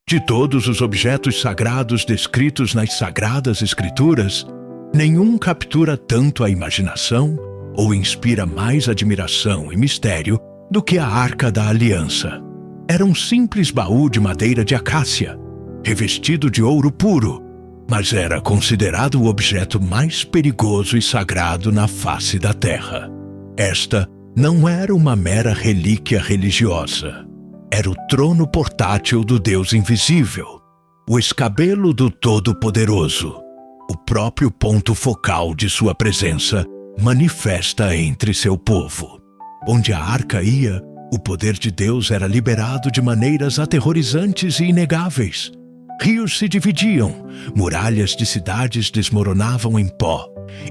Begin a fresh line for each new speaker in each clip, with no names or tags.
De todos os objetos sagrados descritos nas Sagradas Escrituras, nenhum captura tanto a imaginação ou inspira mais admiração e mistério do que a Arca da Aliança. Era um simples baú de madeira de acácia, revestido de ouro puro, mas era considerado o objeto mais perigoso e sagrado na face da terra. Esta não era uma mera relíquia religiosa. Era o trono portátil do Deus invisível, o escabelo do Todo-Poderoso, o próprio ponto focal de sua presença manifesta entre seu povo. Onde a arca ia, o poder de Deus era liberado de maneiras aterrorizantes e inegáveis. Rios se dividiam, muralhas de cidades desmoronavam em pó,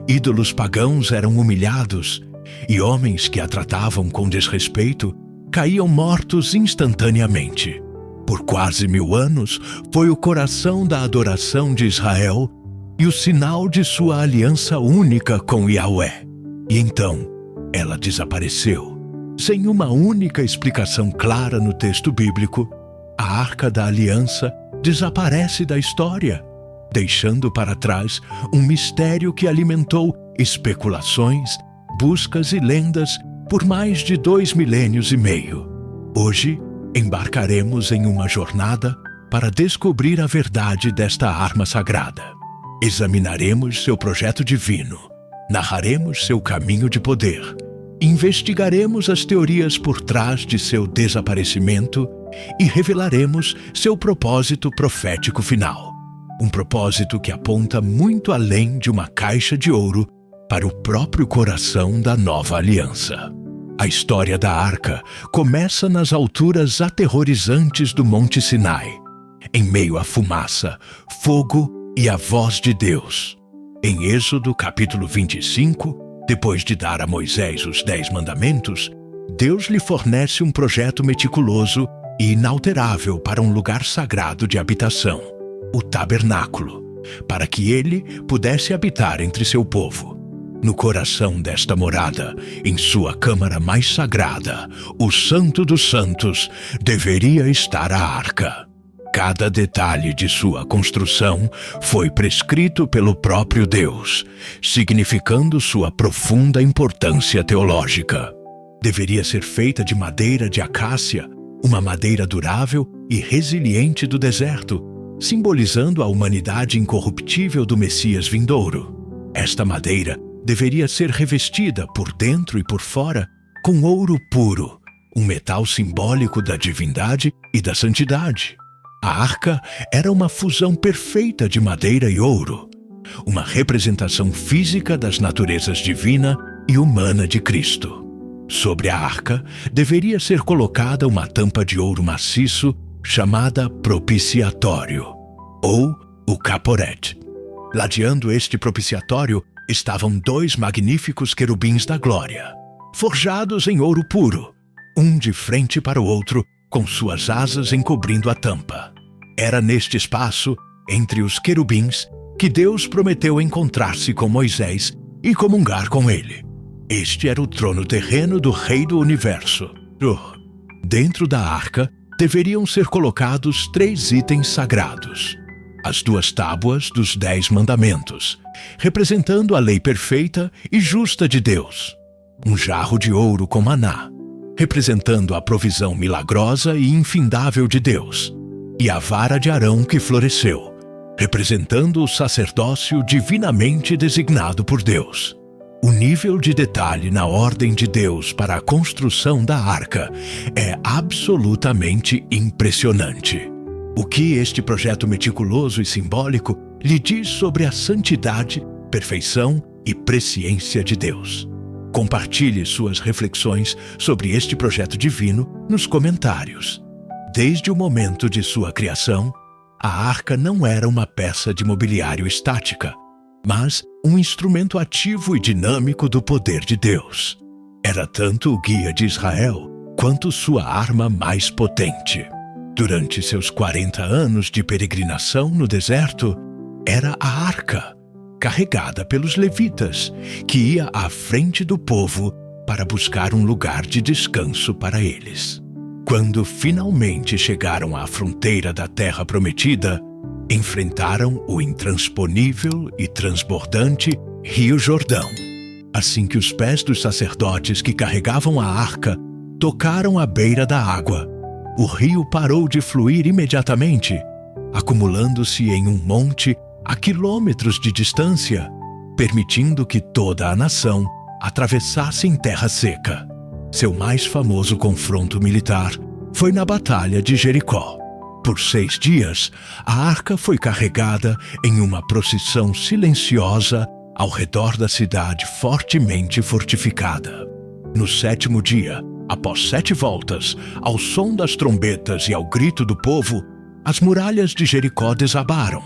ídolos pagãos eram humilhados, e homens que a tratavam com desrespeito caíam mortos instantaneamente. Por quase 1000 anos, foi o coração da adoração de Israel e o sinal de sua aliança única com Yahweh. E então, ela desapareceu. Sem uma única explicação clara no texto bíblico, a Arca da Aliança desaparece da história, deixando para trás um mistério que alimentou especulações, buscas e lendas por mais de 2 milênios e meio. Hoje, embarcaremos em uma jornada para descobrir a verdade desta arma sagrada. Examinaremos seu projeto divino, narraremos seu caminho de poder, investigaremos as teorias por trás de seu desaparecimento e revelaremos seu propósito profético final. Um propósito que aponta muito além de uma caixa de ouro para o próprio coração da nova aliança. A história da Arca começa nas alturas aterrorizantes do Monte Sinai, em meio à fumaça, fogo e a voz de Deus. Em Êxodo capítulo 25, depois de dar a Moisés os 10 mandamentos, Deus lhe fornece um projeto meticuloso e inalterável para um lugar sagrado de habitação, o tabernáculo, para que ele pudesse habitar entre seu povo. No coração desta morada, em sua câmara mais sagrada, o Santo dos Santos, deveria estar a arca. Cada detalhe de sua construção foi prescrito pelo próprio Deus, significando sua profunda importância teológica. Deveria ser feita de madeira de acácia, uma madeira durável e resiliente do deserto, simbolizando a humanidade incorruptível do Messias vindouro. Esta madeira deveria ser revestida por dentro e por fora com ouro puro, um metal simbólico da divindade e da santidade. A arca era uma fusão perfeita de madeira e ouro, uma representação física das naturezas divina e humana de Cristo. Sobre a arca deveria ser colocada uma tampa de ouro maciço chamada propiciatório, ou o caporet. Ladeando este propiciatório estavam 2 magníficos querubins da glória, forjados em ouro puro, um de frente para o outro, com suas asas encobrindo a tampa. Era neste espaço, entre os querubins, que Deus prometeu encontrar-se com Moisés e comungar com ele. Este era o trono terreno do Rei do Universo. Dentro da arca deveriam ser colocados 3 itens sagrados: as 2 tábuas dos 10 mandamentos, representando a lei perfeita e justa de Deus; um jarro de ouro com maná, representando a provisão milagrosa e infindável de Deus; e a vara de Arão que floresceu, representando o sacerdócio divinamente designado por Deus. O nível de detalhe na ordem de Deus para a construção da arca é absolutamente impressionante. O que este projeto meticuloso e simbólico lhe diz sobre a santidade, perfeição e presciência de Deus? Compartilhe suas reflexões sobre este projeto divino nos comentários. Desde o momento de sua criação, a arca não era uma peça de mobiliário estática, mas um instrumento ativo e dinâmico do poder de Deus. Era tanto o guia de Israel quanto sua arma mais potente. Durante seus 40 anos de peregrinação no deserto, era a arca, carregada pelos levitas, que ia à frente do povo para buscar um lugar de descanso para eles. Quando finalmente chegaram à fronteira da Terra Prometida, enfrentaram o intransponível e transbordante Rio Jordão. Assim que os pés dos sacerdotes que carregavam a arca tocaram a beira da água, o rio parou de fluir imediatamente, acumulando-se em um monte a quilômetros de distância, permitindo que toda a nação atravessasse em terra seca. Seu mais famoso confronto militar foi na Batalha de Jericó. Por 6 dias, a arca foi carregada em uma procissão silenciosa ao redor da cidade fortemente fortificada. No 7º dia, após 7 voltas, ao som das trombetas e ao grito do povo, as muralhas de Jericó desabaram,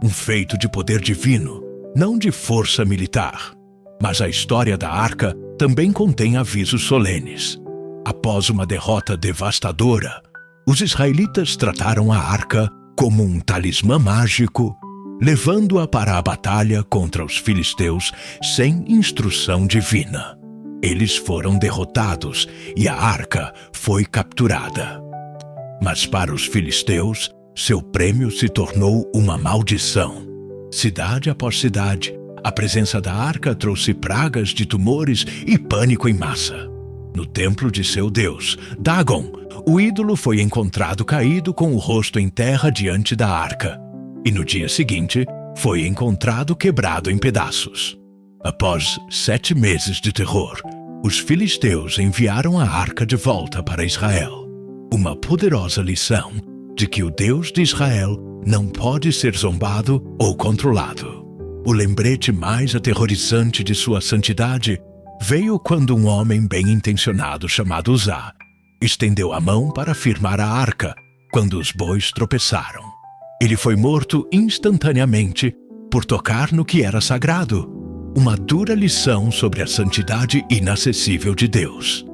um feito de poder divino, não de força militar. Mas a história da arca também contém avisos solenes. Após uma derrota devastadora, os israelitas trataram a arca como um talismã mágico, levando-a para a batalha contra os filisteus sem instrução divina. Eles foram derrotados e a arca foi capturada. Mas para os filisteus, seu prêmio se tornou uma maldição. Cidade após cidade, a presença da arca trouxe pragas de tumores e pânico em massa. No templo de seu deus, Dagon, o ídolo foi encontrado caído com o rosto em terra diante da arca, e no dia seguinte foi encontrado quebrado em pedaços. Após 7 meses de terror, os filisteus enviaram a arca de volta para Israel. Uma poderosa lição de que o Deus de Israel não pode ser zombado ou controlado. O lembrete mais aterrorizante de sua santidade veio quando um homem bem-intencionado chamado Uzá estendeu a mão para firmar a arca quando os bois tropeçaram. Ele foi morto instantaneamente por tocar no que era sagrado, uma dura lição sobre a santidade inacessível de Deus.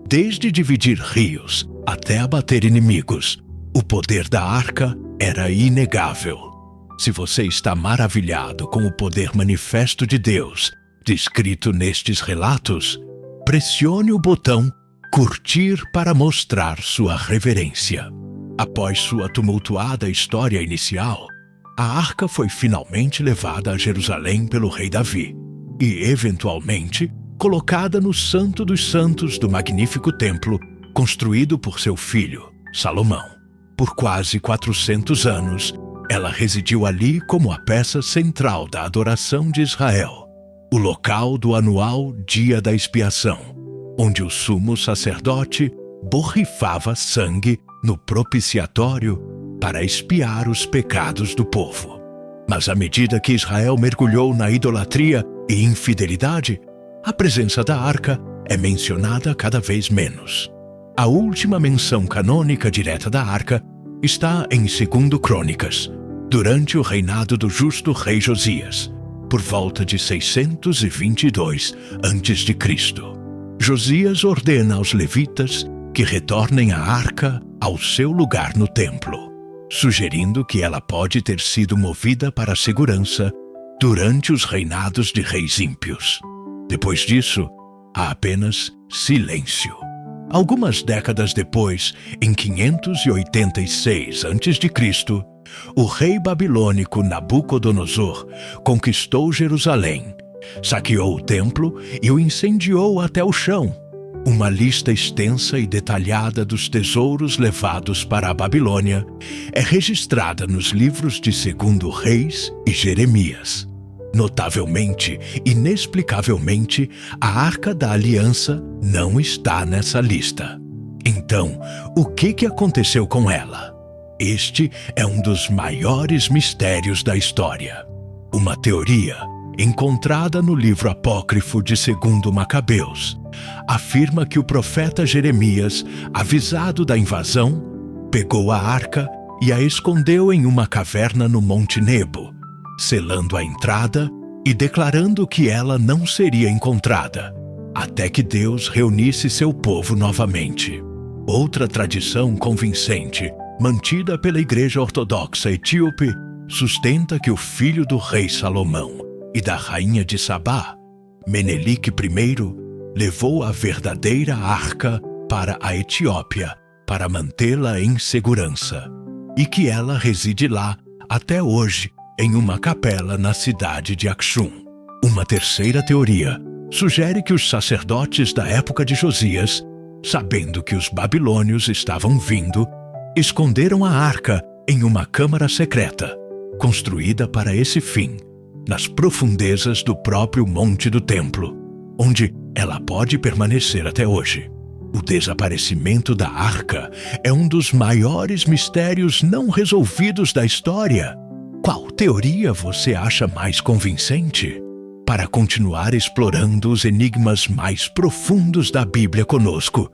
Desde dividir rios até abater inimigos, o poder da arca era inegável. Se você está maravilhado com o poder manifesto de Deus, descrito nestes relatos, pressione o botão curtir para mostrar sua reverência. Após sua tumultuada história inicial, a arca foi finalmente levada a Jerusalém pelo rei Davi e, eventualmente, colocada no Santo dos Santos do magnífico templo construído por seu filho, Salomão. Por quase 400 anos, ela residiu ali como a peça central da adoração de Israel, o local do anual Dia da Expiação, onde o sumo sacerdote borrifava sangue no propiciatório para expiar os pecados do povo. Mas à medida que Israel mergulhou na idolatria e infidelidade, a presença da arca é mencionada cada vez menos. A última menção canônica direta da arca está em 2 Crônicas, durante o reinado do justo rei Josias, por volta de 622 a.C. Josias ordena aos levitas que retornem a arca ao seu lugar no templo, sugerindo que ela pode ter sido movida para a segurança durante os reinados de reis ímpios. Depois disso, há apenas silêncio. Algumas décadas depois, em 586 a.C., o rei babilônico Nabucodonosor conquistou Jerusalém, saqueou o templo e o incendiou até o chão. Uma lista extensa e detalhada dos tesouros levados para a Babilônia é registrada nos livros de 2 Reis e Jeremias. Notavelmente, inexplicavelmente, a Arca da Aliança não está nessa lista. Então, o que aconteceu com ela? Este é um dos maiores mistérios da história. Uma teoria, encontrada no livro apócrifo de 2 Macabeus, afirma que o profeta Jeremias, avisado da invasão, pegou a arca e a escondeu em uma caverna no Monte Nebo, selando a entrada e declarando que ela não seria encontrada, até que Deus reunisse seu povo novamente. Outra tradição convincente, mantida pela Igreja Ortodoxa Etíope, sustenta que o filho do rei Salomão e da rainha de Sabá, Menelik I, levou a verdadeira arca para a Etiópia para mantê-la em segurança, e que ela reside lá até hoje em uma capela na cidade de Axum. Uma terceira teoria sugere que os sacerdotes da época de Josias, sabendo que os babilônios estavam vindo, esconderam a arca em uma câmara secreta, construída para esse fim, nas profundezas do próprio Monte do Templo, onde ela pode permanecer até hoje. O desaparecimento da arca é um dos maiores mistérios não resolvidos da história. Qual teoria você acha mais convincente? Para continuar explorando os enigmas mais profundos da Bíblia conosco,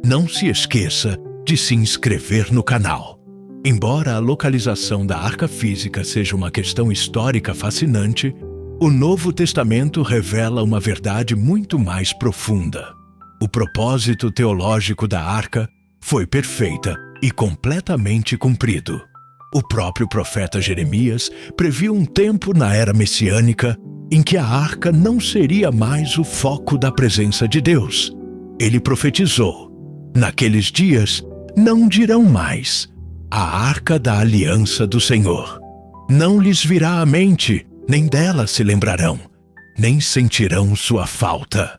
não se esqueça de se inscrever no canal. Embora a localização da arca física seja uma questão histórica fascinante, o Novo Testamento revela uma verdade muito mais profunda. O propósito teológico da arca foi perfeita e completamente cumprido. O próprio profeta Jeremias previu um tempo na era messiânica em que a arca não seria mais o foco da presença de Deus. Ele profetizou: naqueles dias não dirão mais a arca da aliança do Senhor. Não lhes virá à mente, nem dela se lembrarão, nem sentirão sua falta.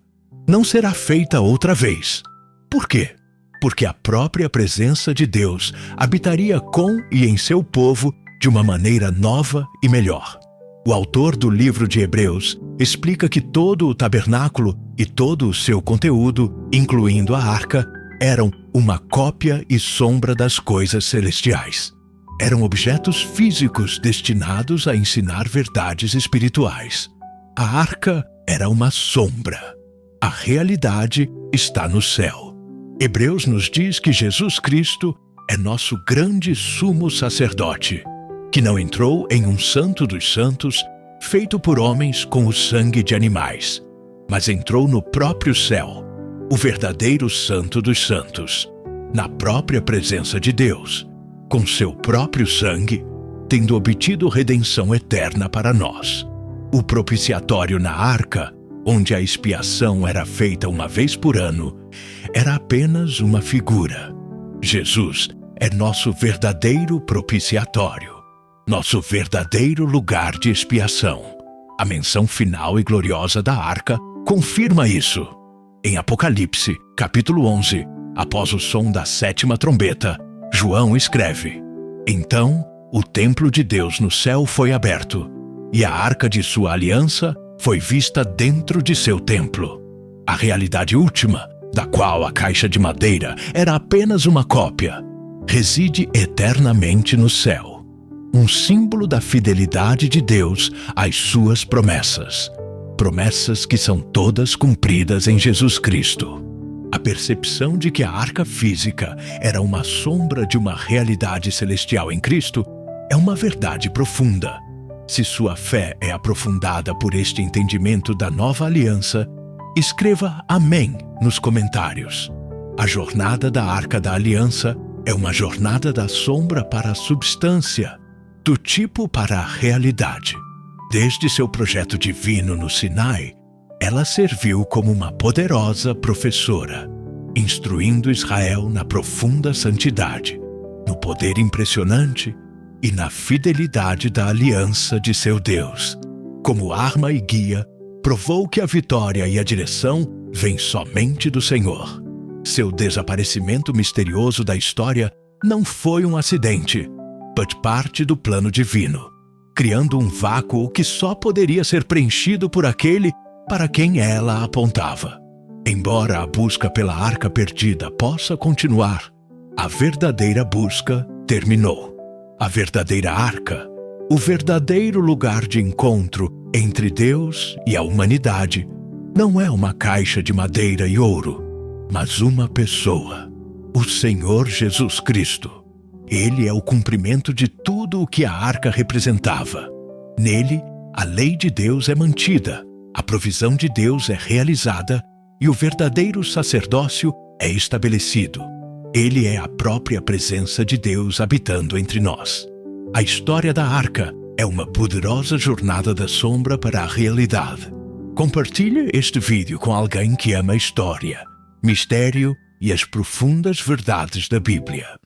Não será feita outra vez. Por quê? Porque a própria presença de Deus habitaria com e em seu povo de uma maneira nova e melhor. O autor do livro de Hebreus explica que todo o tabernáculo e todo o seu conteúdo, incluindo a arca, eram uma cópia e sombra das coisas celestiais. Eram objetos físicos destinados a ensinar verdades espirituais. A arca era uma sombra. A realidade está no céu. Hebreus nos diz que Jesus Cristo é nosso grande sumo sacerdote, que não entrou em um santo dos santos, feito por homens com o sangue de animais, mas entrou no próprio céu, o verdadeiro santo dos santos, na própria presença de Deus, com seu próprio sangue, tendo obtido redenção eterna para nós. O propiciatório na arca, onde a expiação era feita uma vez por ano, era apenas uma figura. Jesus é nosso verdadeiro propiciatório, nosso verdadeiro lugar de expiação. A menção final e gloriosa da arca confirma isso. Em Apocalipse, capítulo 11, após o som da 7ª trombeta, João escreve: Então o templo de Deus no céu foi aberto, e a arca de sua aliança foi vista dentro de seu templo. A realidade última, da qual a caixa de madeira era apenas uma cópia, reside eternamente no céu, um símbolo da fidelidade de Deus às suas promessas. Promessas que são todas cumpridas em Jesus Cristo. A percepção de que a arca física era uma sombra de uma realidade celestial em Cristo é uma verdade profunda. Se sua fé é aprofundada por este entendimento da nova aliança, escreva amém nos comentários. A jornada da Arca da Aliança é uma jornada da sombra para a substância, do tipo para a realidade. Desde seu projeto divino no Sinai, ela serviu como uma poderosa professora, instruindo Israel na profunda santidade, no poder impressionante e na fidelidade da aliança de seu Deus. Como arma e guia, provou que a vitória e a direção vêm somente do Senhor. Seu desaparecimento misterioso da história não foi um acidente, mas parte do plano divino, criando um vácuo que só poderia ser preenchido por aquele para quem ela apontava. Embora a busca pela arca perdida possa continuar, a verdadeira busca terminou. A verdadeira arca, o verdadeiro lugar de encontro entre Deus e a humanidade, não é uma caixa de madeira e ouro, mas uma pessoa, o Senhor Jesus Cristo. Ele é o cumprimento de tudo o que a arca representava. Nele, a lei de Deus é mantida, a provisão de Deus é realizada e o verdadeiro sacerdócio é estabelecido. Ele é a própria presença de Deus habitando entre nós. A história da arca é uma poderosa jornada da sombra para a realidade. Compartilhe este vídeo com alguém que ama história, mistério e as profundas verdades da Bíblia.